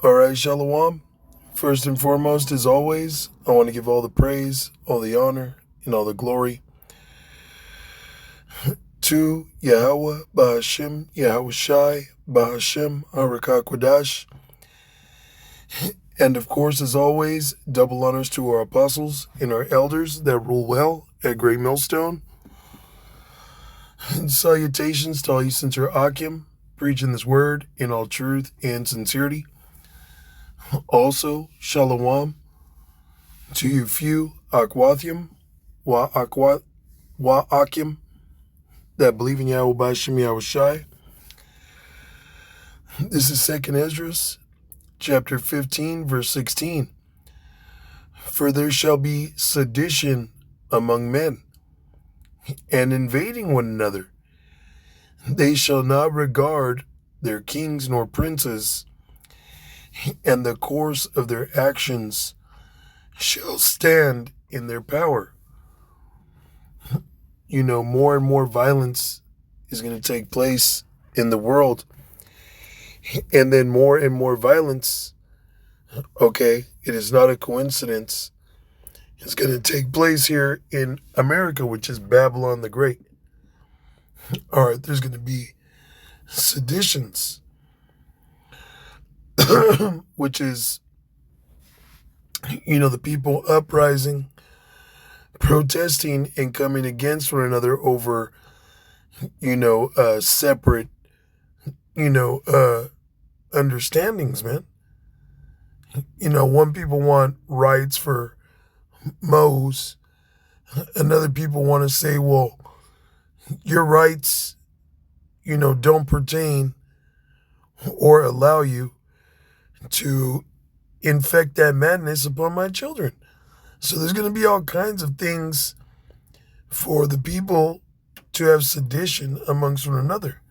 All right, Shalom. First and foremost, as always, I want to give all the praise, all the honor, and all the glory to Yahweh, Bahashim, Yahweh Shai, Bahashim, Harakah and of course, as always, double honors to our apostles and our elders that rule well at Great Millstone. And salutations to all you sincere Akim, preaching this word in all truth and sincerity. Also, Shalom to you few Akwathium, Wa Akim, that believe in Yahweh Bashim Yahweh Shai. This is 2nd Esdras, chapter 15, verse 16. For there shall be sedition among men, and invading one another. They shall not regard their kings nor princes, and the course of their actions shall stand in their power. More and more violence is going to take place in the world. And then more and more violence, it is not a coincidence, it's going to take place here in America, which is Babylon the Great. All right, there's going to be seditions, which is, the people uprising, protesting, and coming against one another over, separate, understandings, man. One people want rights for Moes. Another people want to say, well, your rights, don't pertain or allow you to infect that madness upon my children. So there's going to be all kinds of things for the people to have sedition amongst one another.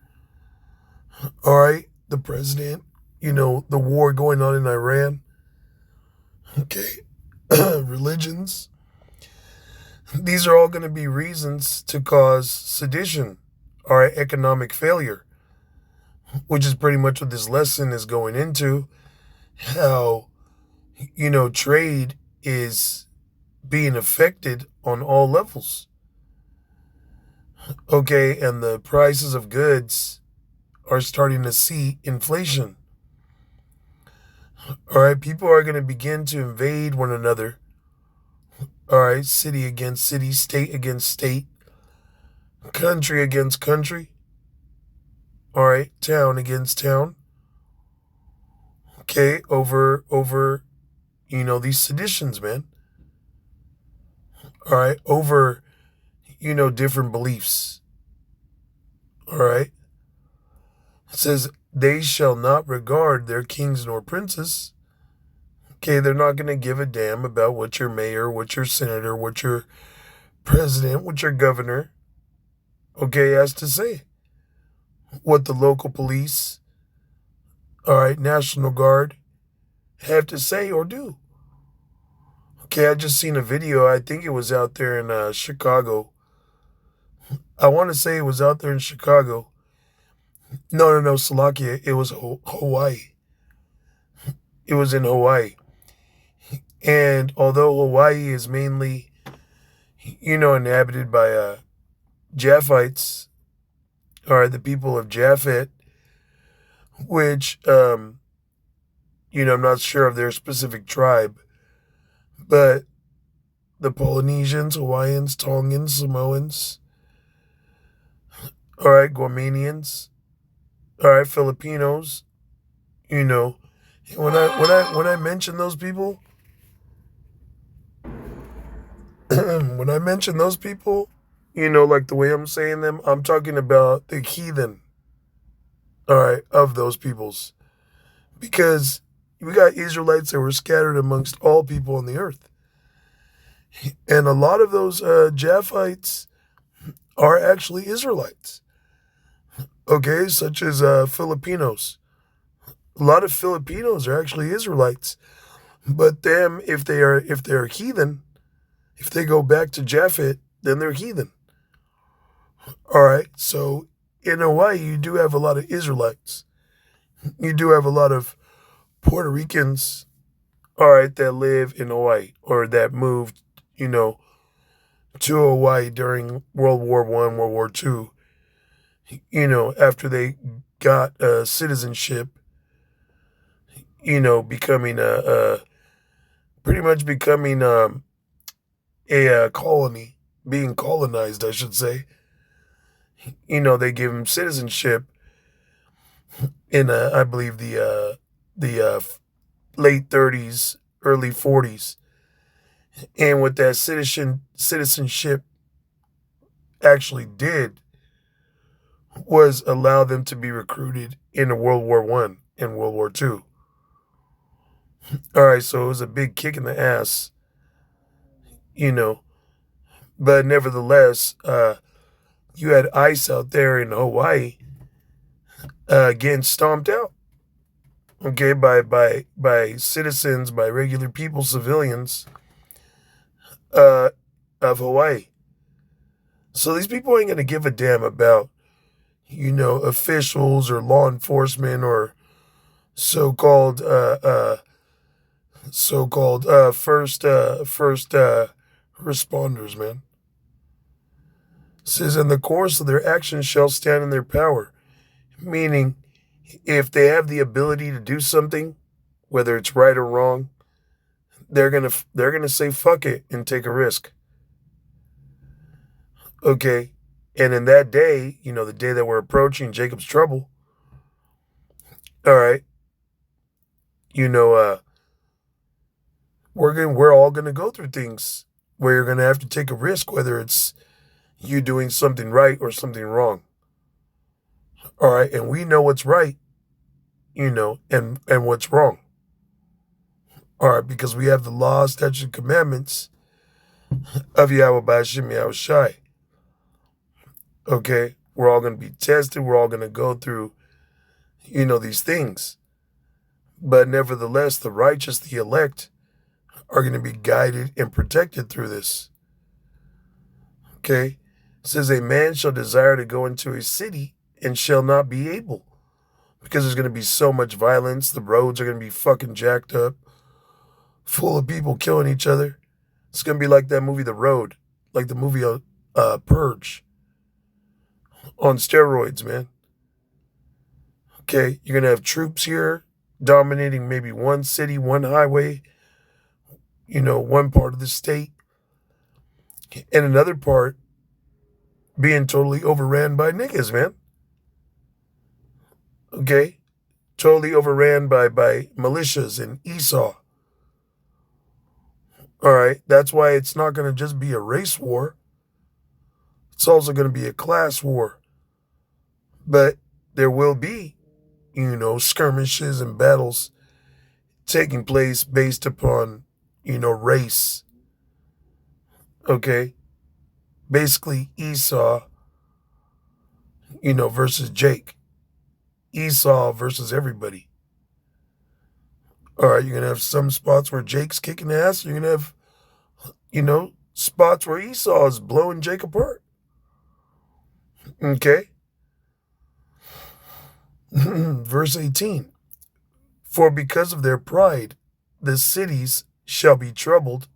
All right, the president, the war going on in Iran. Okay, religions. These are all going to be reasons to cause sedition, all right, economic failure, which is pretty much what this lesson is going into. How, trade is being affected on all levels. Okay, and the prices of goods are starting to see inflation. All right, people are going to begin to invade one another. All right, city against city, state against state, country against country. All right, town against town. Okay, over these seditions, man. All right, over different beliefs. All right. It says, they shall not regard their kings nor princes. Okay, they're not going to give a damn about what your mayor, what your senator, what your president, what your governor, has to say. What the local police, all right, National Guard, have to say or do. Okay, I just seen a video. I think it was out there in Chicago. I want to say it was out there in Chicago. No, Slovakia. It was Hawaii. It was in Hawaii. And although Hawaii is mainly, inhabited by Japhites, or the people of Japhet, which, I'm not sure of their specific tribe, but the Polynesians, Hawaiians, Tongans, Samoans, all right, Guamanians, all right, Filipinos, when I mention those people, when I mention those people, like the way I'm saying them, I'm talking about the heathen, all right, of those peoples. Because we got Israelites that were scattered amongst all people on the earth. And a lot of those Japhites are actually Israelites. Okay, such as Filipinos. A lot of Filipinos are actually Israelites. But them, if they're heathen, if they go back to Japhet, then they're heathen. All right, so in Hawaii, you do have a lot of Israelites. You do have a lot of Puerto Ricans, all right, that live in Hawaii or that moved, to Hawaii during World War One, World War Two, after they got citizenship, becoming pretty much becoming a colony, being colonized, I should say. They give them citizenship in, I believe, the late 30s, early 40s. And what that citizenship actually did was allow them to be recruited into World War One and World War Two. All right, so it was a big kick in the ass, you know. But nevertheless, you had ICE out there in Hawaii getting stomped out, okay, by citizens, by regular people, civilians uh, of Hawaii. So these people ain't gonna give a damn about, officials or law enforcement or so-called first responders, man. It says, in the course of their actions shall stand in their power, meaning if they have the ability to do something, whether it's right or wrong, they're gonna say fuck it and take a risk. Okay. And in that day, the day that we're approaching Jacob's trouble, all right, you know, uh, we're all gonna go through things where you're gonna have to take a risk, whether it's you doing something right or something wrong. All right, and we know what's right, and what's wrong. All right, because we have the laws, statutes, and commandments of Yahweh Bashim Yahweh Shai. Okay, we're all gonna be tested. We're all gonna go through, these things. But nevertheless, the righteous, the elect, are going to be guided and protected through this. Okay? It says, a man shall desire to go into a city and shall not be able. Because there's going to be so much violence. The roads are going to be fucking jacked up, full of people killing each other. It's going to be like that movie, The Road, like the movie Purge, on steroids, man. Okay? You're going to have troops here dominating maybe one city, one highway, one part of the state, and another part being totally overran by niggas, man. Okay? Totally overran by militias and Esau. All right? That's why it's not going to just be a race war. It's also going to be a class war. But there will be, skirmishes and battles taking place based upon, race. Okay? Basically, Esau, versus Jake. Esau versus everybody. All right, you're going to have some spots where Jake's kicking ass. You're going to have, spots where Esau is blowing Jake apart. Okay? Verse 18. For because of their pride, the cities shall be troubled,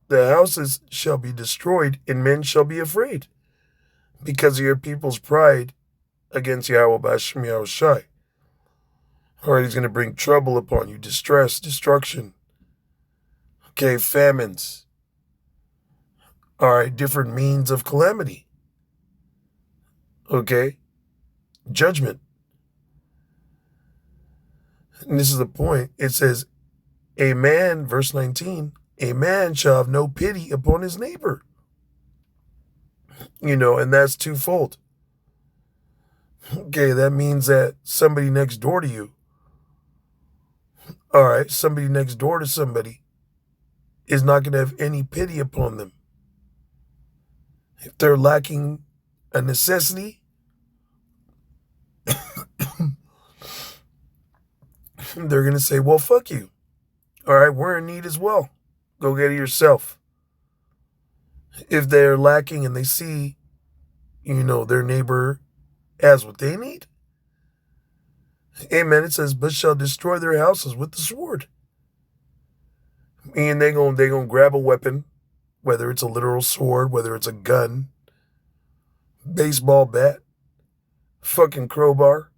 the houses shall be destroyed, and men shall be afraid. Because of your people's pride against Yahweh Bashim Yahweh Shai. All right, he's going to bring trouble upon you, distress, destruction. Okay, famines. All right, different means of calamity. Okay, judgment. And this is the point. It says, a man, verse 19, a man shall have no pity upon his neighbor. And that's twofold. Okay, that means that somebody next door to you, all right, somebody next door to somebody is not going to have any pity upon them. If they're lacking a necessity, they're going to say, well, fuck you. All right, we're in need as well. Go get it yourself. If they're lacking and they see, their neighbor has what they need, Amen. It says, but shall destroy their houses with the sword. And they gonna grab a weapon, whether it's a literal sword, whether it's a gun, baseball bat, fucking crowbar,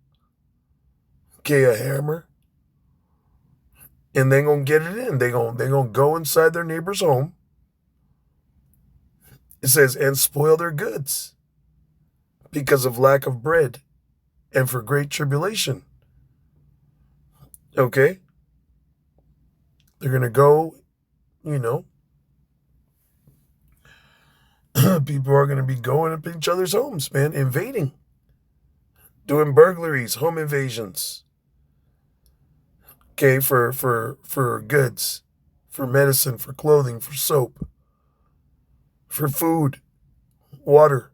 okay, a hammer, and they gonna get it in. They gonna go inside their neighbor's home. It says, and spoil their goods because of lack of bread and for great tribulation. Okay? They're gonna go, you know, people are gonna be going up each other's homes, man, invading, doing burglaries, home invasions. Okay, for goods, for medicine, for clothing, for soap, for food, water.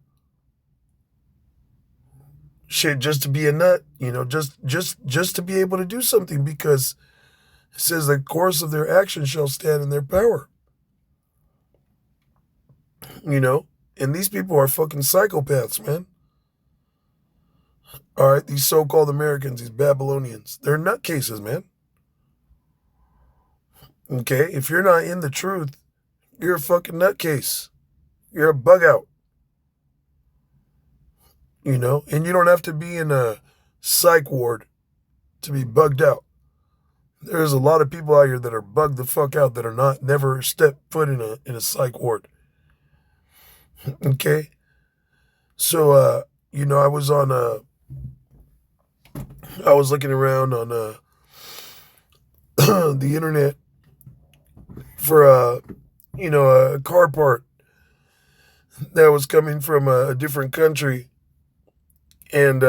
Shit, just to be a nut, just to be able to do something, because it says the course of their actions shall stand in their power. And these people are fucking psychopaths, man. All right, these so-called Americans, these Babylonians, they're nutcases, man. Okay, if you're not in the truth, you're a fucking nutcase. You're a bug out. And you don't have to be in a psych ward to be bugged out. There's a lot of people out here that are bugged the fuck out that are never step foot in a psych ward. Okay? So I was looking around on the internet for a car part that was coming from a different country, and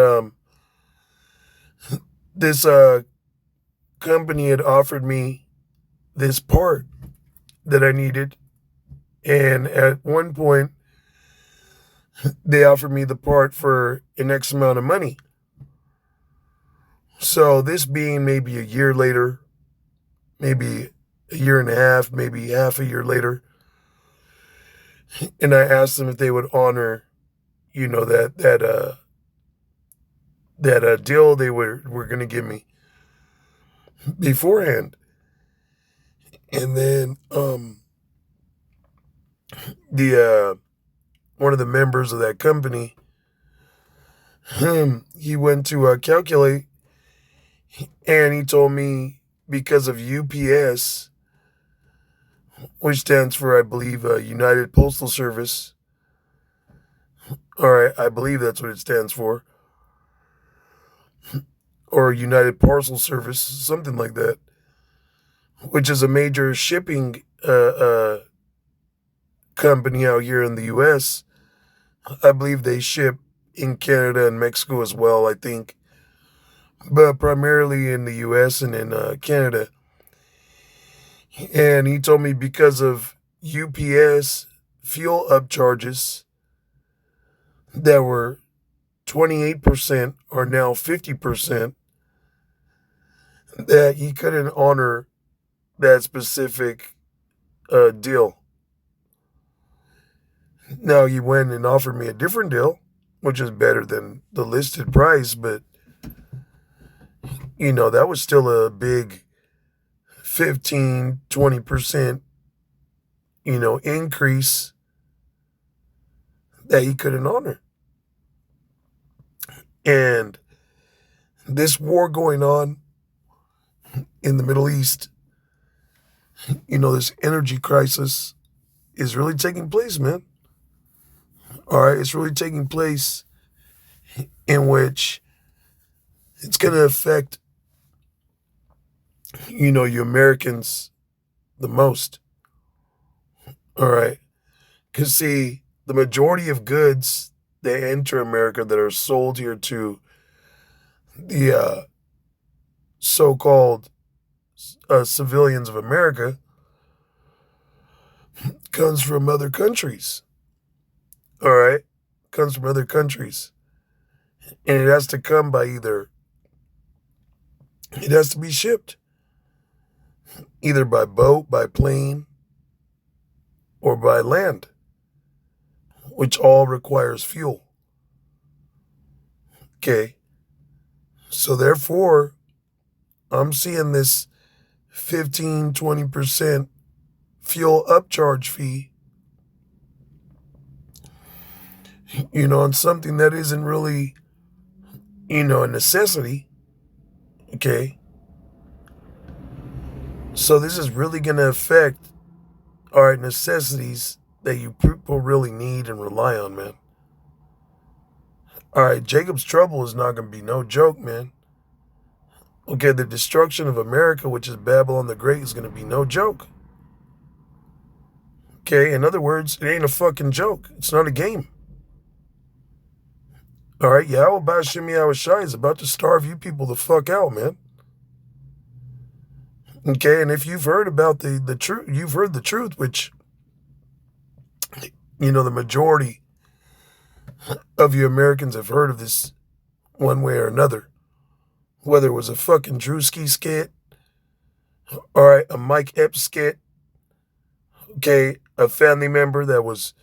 this company had offered me this part that I needed, and at one point they offered me the part for an X amount of money. So this being maybe a year later, maybe a year and a half, maybe half a year later, and I asked them if they would honor, that deal they were going to give me beforehand. And then the one of the members of that company, he went to calculate, and he told me because of UPS, which stands for, I believe, United Postal Service. All right, I believe that's what it stands for. Or United Parcel Service, something like that, which is a major shipping company out here in the U.S. I believe they ship in Canada and Mexico as well, I think, but primarily in the U.S. and in Canada. And he told me because of UPS fuel upcharges that were 28% are now 50%, that he couldn't honor that specific deal. Now he went and offered me a different deal, which is better than the listed price, but that was still a big 15-20% increase that he couldn't honor. And this war going on in the Middle East, this energy crisis is really taking place, man. All right, it's really taking place, in which it's going to affect, you Americans the most. All right. Because, see, the majority of goods that enter America that are sold here to the so-called civilians of America comes from other countries. All right? Comes from other countries. And it has to come by it has to be shipped either by boat, by plane, or by land, which all requires fuel. Okay. So therefore, I'm seeing this 15-20% fuel upcharge fee, on something that isn't really, a necessity. Okay. So this is really going to affect, all right, necessities that you people really need and rely on, man. All right, Jacob's trouble is not going to be no joke, man. Okay, the destruction of America, which is Babylon the Great, is going to be no joke. Okay, in other words, it ain't a fucking joke. It's not a game. All right, Yahweh Bashim Yahweh Shai is about to starve you people the fuck out, man. Okay, and if you've heard about the truth, you've heard the truth, which, the majority of you Americans have heard of this one way or another. Whether it was a fucking Drewski skit, all right, a Mike Epps skit, okay, a family member that was,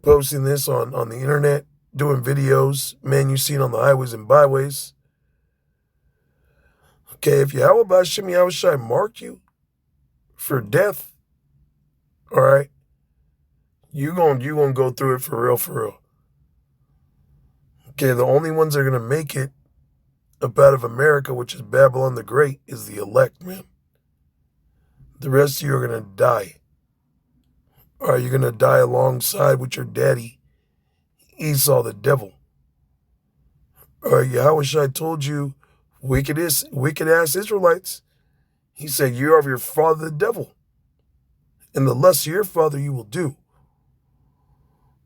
posting this on the internet, doing videos, man, you've seen on the highways and byways. Okay, if Yahweh Bashim Yahweh Shai marked you for death, all right, you gonna go through it for real, for real. Okay, the only ones that are gonna make it up out of America, which is Babylon the Great, is the elect, man. The rest of you are gonna die. All right, you're gonna die alongside with your daddy, Esau the devil. All right, Yahweh Shai told you, wicked ass Israelites. He said, "You are of your father the devil, and the lust of your father you will do."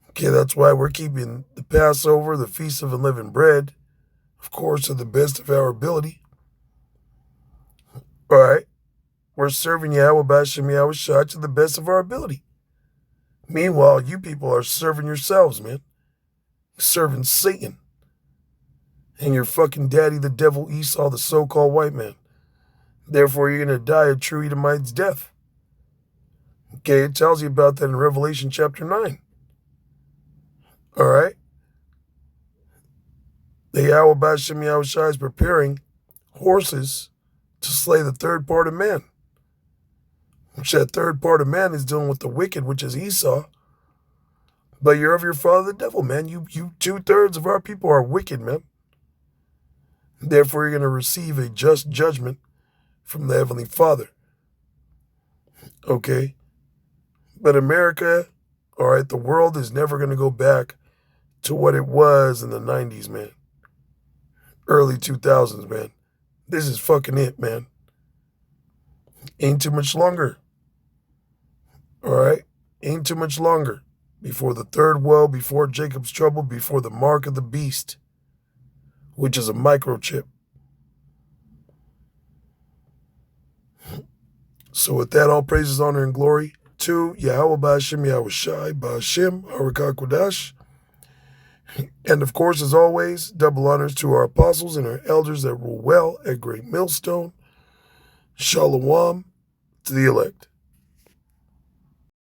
Okay, that's why we're keeping the Passover, the Feast of Unleavened Bread, of course, to the best of our ability. All right, we're serving Yahweh Bashim Yahweh Shai to the best of our ability. Meanwhile, you people are serving yourselves, man. Serving Satan. And your fucking daddy, the devil Esau, the so-called white man. Therefore, you're going to die a true Edomite's death. Okay, it tells you about that in Revelation chapter 9. All right? The Yahweh Bashim Yahweh Shai is preparing horses to slay the third part of man. Which that third part of man is dealing with the wicked, which is Esau. But you're of your father the devil, man. You 2/3 of our people are wicked, man. Therefore, you're going to receive a just judgment from the Heavenly Father. Okay? But America, all right, the world is never going to go back to what it was in the 90s, man. Early 2000s, man. This is fucking it, man. Ain't too much longer. All right? Ain't too much longer. Before the third woe, before Jacob's trouble, before the mark of the beast, which is a microchip. So with that, all praises, honor, and glory to Yahweh Bashim Yahweh Shai Bashim Harakakwadash. And of course, as always, double honors to our apostles and our elders that rule well at Great Millstone. Shalom to the elect.